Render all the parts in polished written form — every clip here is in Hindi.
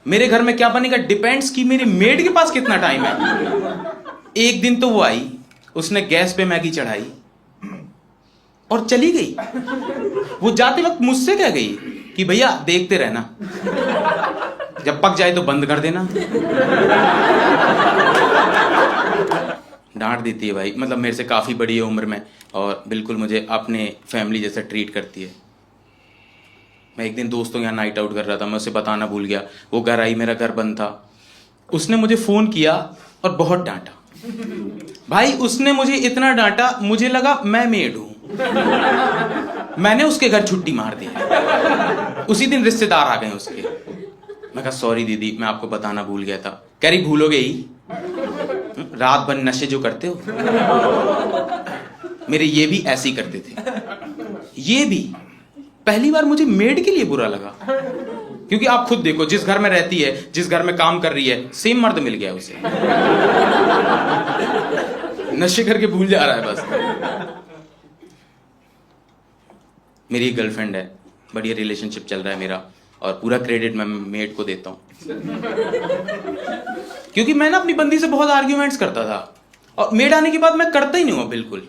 मेरे घर में क्या बनेगा डिपेंड्स कि मेरी मेड के पास कितना टाइम है। एक दिन तो वो आई, उसने गैस पे मैगी चढ़ाई और चली गई। वो जाते वक्त मुझसे कह गई कि भैया देखते रहना, जब पक जाए तो बंद कर देना। डांट देती है भाई, मतलब मेरे से काफी बड़ी है उम्र में और बिल्कुल मुझे अपने फैमिली जैसा ट्रीट करती है। मैं एक दिन दोस्तों के यहाँ नाइट आउट कर रहा था, मैं उसे बताना भूल गया। वो घर आई, मेरा घर बंद था। उसने मुझे फोन किया और बहुत डांटा भाई। उसने मुझे इतना डांटा, मुझे लगा मैं मेड हूं। मैंने उसके घर छुट्टी मार दी। उसी दिन रिश्तेदार आ गए उसके। मैं कहा सॉरी दीदी, मैं आपको बताना भूल गया था। कह रही भूलोगे ही, रात भर नशे जो करते हो। मेरे ये भी ऐसे ही करते थे। ये भी पहली बार मुझे मेड के लिए बुरा लगा, क्योंकि आप खुद देखो, जिस घर में रहती है, जिस घर में काम कर रही है, सेम मर्द मिल गया उसे। नशे करके भूल जा रहा है बस। मेरी एक गर्लफ्रेंड है, बढ़िया रिलेशनशिप चल रहा है मेरा, और पूरा क्रेडिट मैं मेड को देता हूं। क्योंकि मैं ना अपनी बंदी से बहुत आर्ग्यूमेंट्स करता था, और मेड आने के बाद मैं करता ही नहीं हुआ बिल्कुल।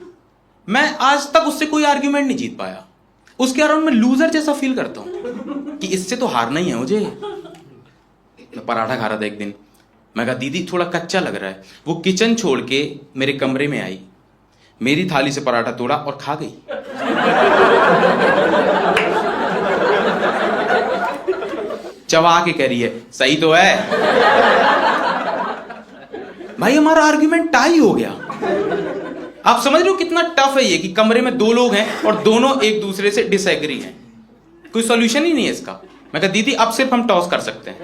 मैं आज तक उससे कोई आर्ग्यूमेंट नहीं जीत पाया। उसके अराउंड मैं लूजर जैसा फील करता हूं कि इससे तो हारना ही है मुझे। मैं पराठा खा रहा था एक दिन, मैं कहा दीदी थोड़ा कच्चा लग रहा है। वो किचन छोड़ के मेरे कमरे में आई, मेरी थाली से पराठा तोड़ा और खा गई। चबा के कह रही है सही तो है। भाई हमारा आर्ग्यूमेंट टाई हो गया। आप समझ रहे हो कितना टफ है ये कि कमरे में दो लोग हैं और दोनों एक दूसरे से डिसएग्री हैं, कोई सॉल्यूशन ही नहीं है इसका। मैं कहा दीदी अब सिर्फ हम टॉस कर सकते हैं,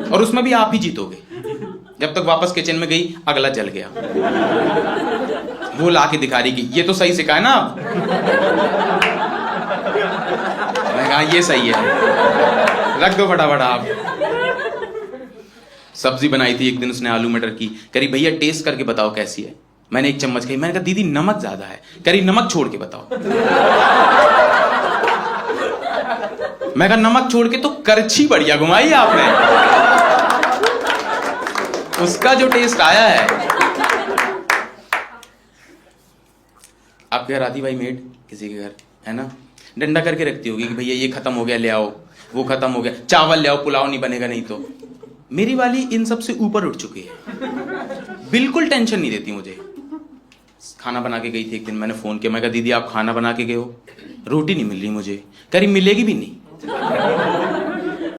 और उसमें भी आप ही जीतोगे। जब तक वापस किचन में गई, अगला जल गया। वो ला के दिखा रही कि ये तो सही सिखाया ना आप। मैं कहा ये सही है, रख दो फटाफट आप। सब्जी बनाई थी एक दिन उसने आलू मटर की, करी भैया टेस्ट करके बताओ कैसी है। मैंने एक चम्मच खाई, मैंने कहा दीदी नमक ज्यादा है। करी नमक छोड़ के बताओ। मैं कहा नमक छोड़ के तो करछी बढ़िया घुमाई आपने। उसका जो टेस्ट आया है। आपके घर आती भाई मेड किसी के घर, है ना, डंडा करके रखती होगी कि भैया ये खत्म हो गया ले आओ, वो खत्म हो गया, चावल ले आओ, पुलाव नहीं बनेगा नहीं तो। मेरी वाली इन सब से ऊपर उठ चुकी है, बिल्कुल टेंशन नहीं देती मुझे। खाना बना के गई थी एक दिन, मैंने फोन किया, मैं कहा दीदी आप खाना बना के गए हो, रोटी नहीं मिल रही मुझे। कह रही मिलेगी भी नहीं।